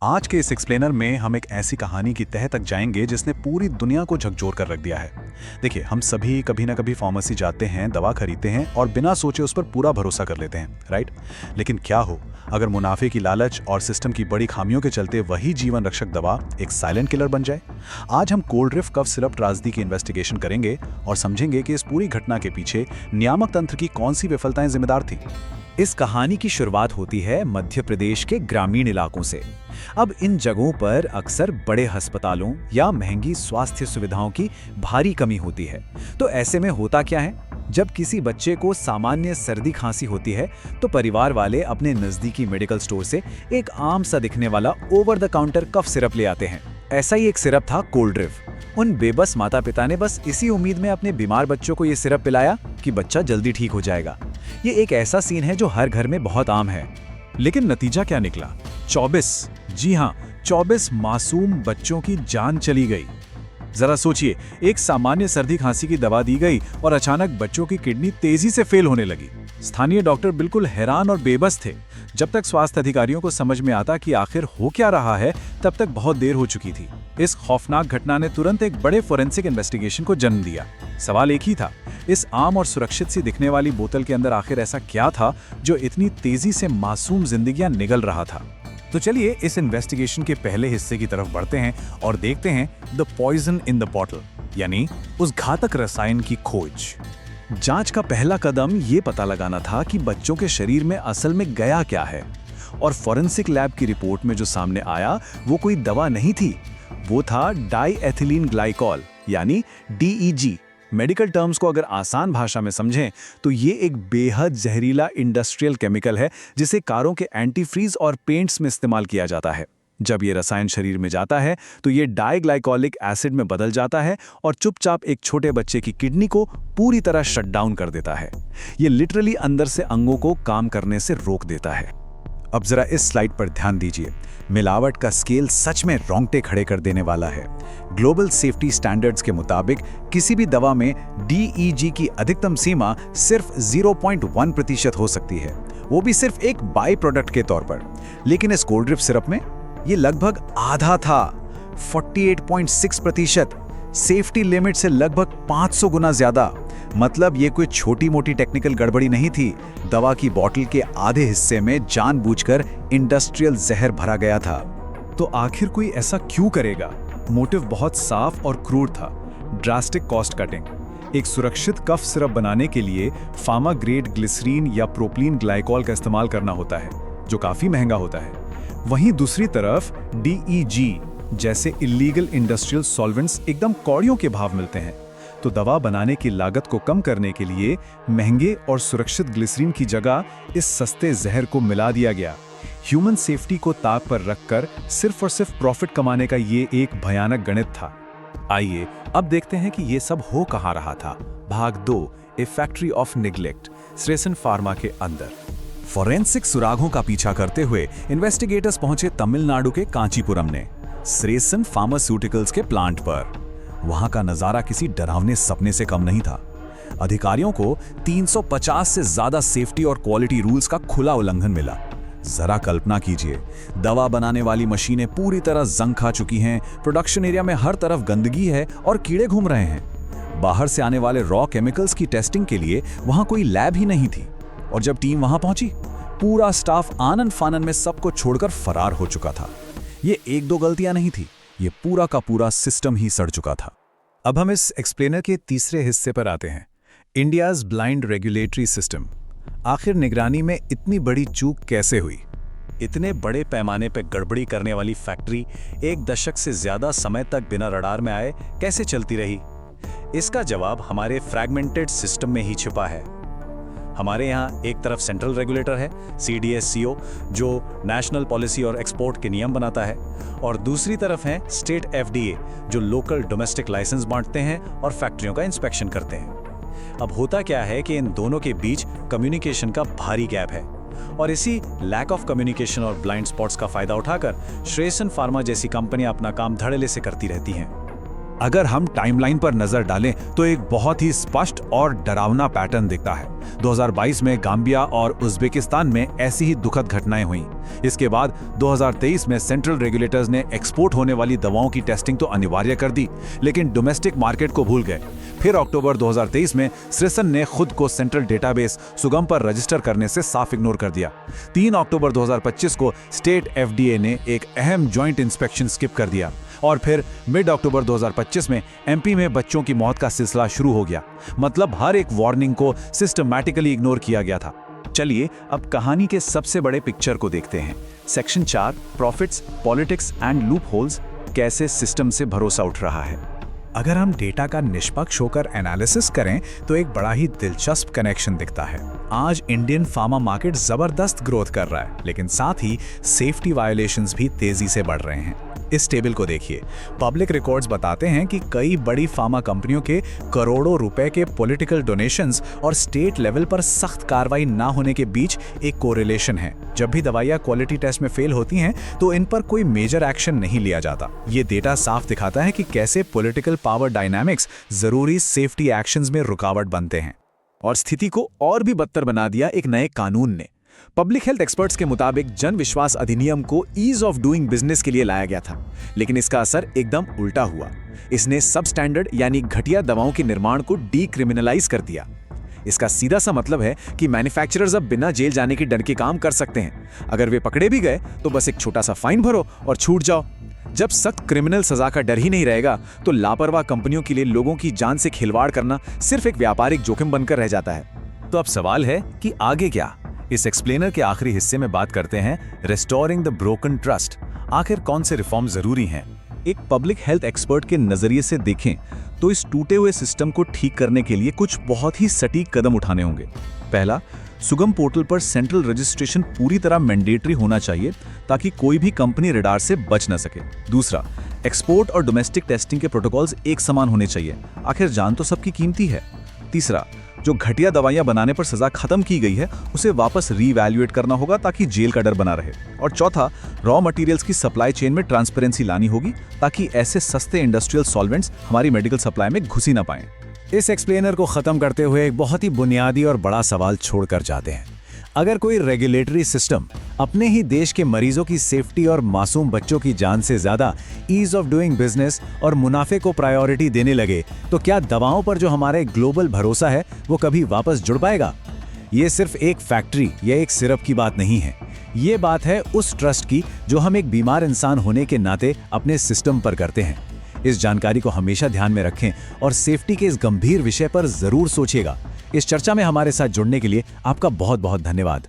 आज के इस एक्सप्लेनर में हम एक ऐसी कहानी की तह तक जाएंगे जिसने पूरी दुनिया को झकझोर कर रख दिया है। देखिए, हम सभी कभी ना कभी फार्मेसी जाते हैं, दवा खरीदते हैं और बिना सोचे उस पर पूरा भरोसा कर लेते हैं, राइट? लेकिन क्या हो अगर मुनाफे की लालच और सिस्टम की बड़ी खामियों के चलते वही जीवन रक्षक दवा एक साइलेंट किलर बन जाए। आज हम कोल्ड रिफ कफ सिरप त्रासदी की इन्वेस्टिगेशन करेंगे और समझेंगे कि इस पूरी घटना के पीछे नियामक तंत्र की कौन सी विफलताएं जिम्मेदार थी। इस कहानी की शुरुआत होती है मध्य प्रदेश के ग्रामीण इलाकों से। अब इन जगहों पर अक्सर बड़े अस्पतालों या महंगी स्वास्थ्य सुविधाओं की भारी कमी होती है। तो ऐसे में होता क्या है, जब किसी बच्चे को सामान्य सर्दी खांसी होती है तो परिवार वाले अपने नजदीकी मेडिकल स्टोर से एक आम सा दिखने वाला over the counter cough syrup ले आते हैं। ऐसा ही एक सिरप था कोल्ड रिफ। उन बेबस माता पिता ने बस इसी उम्मीद में अपने बीमार बच्चों को ये सिरप पिलाया कि बच्चा जल्दी ठीक हो जाएगा। ये एक ऐसा सीन है जो हर घर में बहुत आम है। लेकिन नतीजा क्या निकला? 24, जी हाँ, 24 मासूम बच्चों की जान चली गई। जरा सोचिए, एक सामान्य सर्दी खांसी की दवा दी गई और अचानक बच्चों की किडनी तेजी से फेल होने लगी। स्थानीय डॉक्टर बिल्कुल हैरान और बेबस थे। जब तक स्वास्थ्य अधिकारियों को समझ में आता कि आखिर हो क्या रहा है, तब तक बहुत देर हो चुकी थी। इस खौफनाक घटना ने तुरंत एक बड़े फोरेंसिक इन्वेस्टिगेशन को जन्म दिया। सवाल एक ही था, इस आम और सुरक्षित सी दिखने वाली बोतल के अंदर आखिर ऐसा क्या था जो इतनी तेजी से मासूम जिंदगियां निगल रहा था। तो चलिए इस इन्वेस्टिगेशन के पहले हिस्से की तरफ बढ़ते हैं और देखते हैं the poison in the bottle, यानी उस घातक रसायन की खोज। जांच का पहला कदम ये पता लगाना था कि बच्चों के शरीर में असल में गया क्या है। और फोरेंसिक लैब की रिपोर्ट में जो सामने आया वो कोई दवा नहीं थी, वो था डाई एथिलीन ग्लाइकॉल, यानी DEG। मेडिकल टर्म्स को अगर आसान भाषा में समझें तो ये एक बेहद जहरीला इंडस्ट्रियल केमिकल है जिसे कारों के एंटीफ्रीज और पेंट्स में इस्तेमाल किया जाता है। जब ये रसायन शरीर में जाता है तो ये डाइग्लाइकोलिक एसिड में बदल जाता है और चुपचाप एक छोटे बच्चे की किडनी को पूरी तरह शट डाउन कर देता है। ये लिटरली अंदर से अंगों को काम करने से रोक देता है। अब जरा इस स्लाइड पर ध्यान दीजिए। मिलावट का स्केल सच में रोंगटे खड़े कर देने वाला है। ग्लोबल सेफ्टी स्टैंडर्ड्स के मुताबिक किसी भी दवा में DEG की अधिकतम सीमा सिर्फ 0.1% हो सकती है, वो भी सिर्फ एक बाई प्रोडक्ट के तौर पर। लेकिन इस कोल्ड रिफ सिरप में ये लगभग आधा था, 48.6%। सेफ्टी लिमिट से लगभग 500 गुना ज्यादा। मतलब ये कोई छोटी मोटी टेक्निकल गड़बड़ी नहीं थी। दवा की बोतल के आधे हिस्से में जानबूझकर इंडस्ट्रियल जहर भरा गया था। तो आखिर कोई ऐसा क्यों करेगा? मोटिव बहुत साफ और क्रूर था, ड्रास्टिक कॉस्ट कटिंग। एक सुरक्षित कफ सिरप बनाने के लिए फार्मा ग्रेड ग्लिसरीन या प्रोपिलीन ग्लाइकॉल का इस्तेमाल करना होता है, जो काफी महंगा होता है। वहीं दूसरी तरफ DEG जैसे इलीगल इंडस्ट्रियल सॉल्वेंट्स एकदम कौड़ियों के भाव मिलते हैं। तो दवा बनाने की लागत को कम करने के लिए महंगे और सुरक्षित ग्लिसरीन की जगह इस सस्ते जहर को मिला दिया गया। ह्यूमन सेफ्टी को ताक पर रखकर सिर्फ और सिर्फ प्रॉफिट कमाने का ये एक भयानक गणित था। आइए अब देखते हैं कि ये सब हो कहाँ रहा था। भाग 2, ए फैक्ट्री ऑफ निग्लेक्ट, श्रेयसन फार्मा के अंदर। फॉरेंसिक सुरागों का पीछा करते हुए इन्वेस्टिगेटर्स पहुंचे तमिलनाडु के कांचीपुरम ने, श्रेयसन फार्मास्यूटिकल्स के प्लांट पर। वहां का नजारा किसी डरावने सपने से कम नहीं था। अधिकारियों को 350 से ज्यादा सेफ्टी और क्वालिटी रूल्स का खुला उल्लंघन मिला। जरा कल्पना कीजिए, दवा बनाने वाली मशीनें पूरी तरह जंग खा चुकी हैं, प्रोडक्शन एरिया में हर तरफ गंदगी है और कीड़े घूम रहे हैं। बाहर से आने वाले रॉ केमिकल्स की टेस्टिंग के लिए वहां कोई लैब ही नहीं थी। और जब टीम वहां पहुंची, पूरा स्टाफ आनन फानन में सबको छोड़कर फरार हो चुका था। ये एक दो गलतियां नहीं थी, ये पूरा का पूरा सिस्टम ही सड़ चुका था। अब हम इस एक्सप्लेनर के तीसरे हिस्से पर आते हैं, इंडियाज ब्लाइंड रेगुलेटरी सिस्टम। आखिर निगरानी में इतनी बड़ी चूक कैसे हुई? इतने बड़े पैमाने पर गड़बड़ी करने वाली फैक्ट्री एक दशक से ज्यादा समय तक बिना रडार में आए कैसे चलती रही? इसका जवाब हमारे फ्रैगमेंटेड सिस्टम में ही छिपा है। हमारे यहाँ एक तरफ सेंट्रल रेगुलेटर है, CDSCO, जो नेशनल पॉलिसी और एक्सपोर्ट के नियम बनाता है, और दूसरी तरफ है स्टेट FDA, जो लोकल डोमेस्टिक लाइसेंस बांटते हैं और फैक्ट्रियों का इंस्पेक्शन करते हैं। अब होता क्या है कि इन दोनों के बीच कम्युनिकेशन का भारी गैप है, और इसी लैक ऑफ कम्युनिकेशन और ब्लाइंड स्पॉट्स का फायदा उठाकर श्रेयसन फार्मा जैसी कंपनियां अपना काम धड़ल्ले से करती रहती हैं। अगर हम टाइमलाइन पर नजर डालें तो एक बहुत ही स्पष्ट और डरावना पैटर्न दिखता है। 2022 में गाम्बिया और उज़्बेकिस्तान में ऐसी ही दुखद घटनाएं हुईं। इसके बाद 2023 में सेंट्रल रेगुलेटर्स ने एक्सपोर्ट होने वाली दवाओं की टेस्टिंग तो अनिवार्य कर दी, लेकिन डोमेस्टिक मार्केट को भूल गए। फिर अक्टूबर 2023 में स्रिसन ने खुद को सेंट्रल डेटाबेस सुगम पर रजिस्टर करने से साफ इग्नोर कर दिया। 3 अक्टूबर 2025 को स्टेट FDA ने एक अहम जॉइंट इंस्पेक्शन स्किप कर दिया और फिर मिड अक्टूबर 2025 में MP में बच्चों की मौत का सिलसिला शुरू हो गया। मतलब हर एक वार्निंग को सिस्टमैटिकली इग्नोर किया गया था। चलिए अब कहानी के सबसे बड़े पिक्चर को देखते हैं। Section 4 profits, politics and loop holes, कैसे सिस्टम से भरोसा उठ रहा है। अगर हम डेटा का निष्पक्ष होकर एनालिसिस करें तो एक बड़ा ही दिलचस्प कनेक्शन दिखता है। आज इंडियन फार्मा मार्केट जबरदस्त ग्रोथ कर रहा है, लेकिन साथ ही सेफ्टी वायोलेशंस भी तेजी से बढ़ रहे हैं। इस टेबल को देखिए। पब्लिक रिकॉर्ड्स बताते हैं कि कई बड़ी फार्मा कंपनियों के करोड़ों रुपए के पॉलिटिकल डोनेशंस और स्टेट लेवल पर सख्त कार्रवाई ना होने के बीच एक कोरिलेशन है। जब भी दवाइयां क्वालिटी टेस्ट में फेल होती हैं तो इन पर कोई मेजर एक्शन नहीं लिया जाता। ये डेटा साफ दिखाता है कि कैसे पॉलिटिकल पावर डायनामिक्स जरूरी सेफ्टी एक्शंस में रुकावट बनते हैं। और स्थिति को और भी बदतर बना दिया एक नए कानून ने। पब्लिक हेल्थ एक्सपर्ट्स के मुताबिक जन विश्वास अधिनियम को ईज ऑफ डूइंग बिजनेस के लिए लाया गया था, लेकिन इसका असर एकदम उल्टा हुआ। इसने सब स्टैंडर्ड यानी घटिया दवाओं के निर्माण को डीक्रिमिनलाइज कर दिया। इसका सीधा सा मतलब है कि मैन्युफैक्चरर्स अब बिना जेल जाने के डर के काम कर सकते हैं। अगर वे पकड़े भी गए तो बस एक छोटा सा फाइन भरो और छूट जाओ। जब सख्त क्रिमिनल सजा का डर ही नहीं रहेगा तो लापरवाह कंपनियों के लिए लोगों की जान से खिलवाड़ करना सिर्फ एक व्यापारिक जोखिम बनकर रह जाता है। तो अब सवाल है कि आगे क्या। इस एक्सप्लेनर के आखिरी हिस्से में बात करते हैं रिस्टोरिंग द ब्रोकन ट्रस्ट। आखिर कौन से रिफॉर्म जरूरी हैं। एक पब्लिक हेल्थ एक्सपर्ट के नजरिए से देखें तो इस टूटे हुए सिस्टम को ठीक करने के लिए कुछ बहुत ही सटीक कदम उठाने होंगे। पहला, सुगम पोर्टल पर सेंट्रल रजिस्ट्रेशन पूरी तरह मैंडेटरी होना चाहिए ताकि कोई भी कंपनी रडार से बच न सके। दूसरा, एक्सपोर्ट और डोमेस्टिक टेस्टिंग के प्रोटोकॉल्स एक समान होने चाहिए, आखिर जान तो सबकी कीमती है। तीसरा, जो घटिया दवाइयां बनाने पर सजा खत्म की गई है उसे वापस रीवैल्यूएट करना होगा ताकि जेल का डर बना रहे। और चौथा, रॉ मटेरियल्स की सप्लाई चेन में ट्रांसपेरेंसी लानी होगी ताकि ऐसे सस्ते इंडस्ट्रियल सॉल्वेंट्स हमारी मेडिकल सप्लाई में घुस ही ना पाएं। इस एक्सप्लेनर को खत्म करते हुए एक बहुत ही बुनियादी और बड़ा सवाल छोड़कर जाते हैं। अगर कोई रेगुलेटरी सिस्टम अपने ही देश के मरीजों की सेफ्टी और मासूम बच्चों की जान से ज्यादा ईज ऑफ डूइंग बिजनेस और मुनाफे को प्रायोरिटी देने लगे तो क्या दवाओं पर जो हमारे ग्लोबल भरोसा है वो कभी वापस जुड़ पाएगा। ये सिर्फ एक फैक्ट्री या एक सिरप की बात नहीं है, ये बात है उस ट्रस्ट की जो हम एक बीमार इंसान होने के नाते अपने सिस्टम पर करते हैं। इस जानकारी को हमेशा ध्यान में रखें और सेफ्टी के इस गंभीर विषय पर जरूर सोचिएगा। इस चर्चा में हमारे साथ जुड़ने के लिए आपका बहुत बहुत धन्यवाद।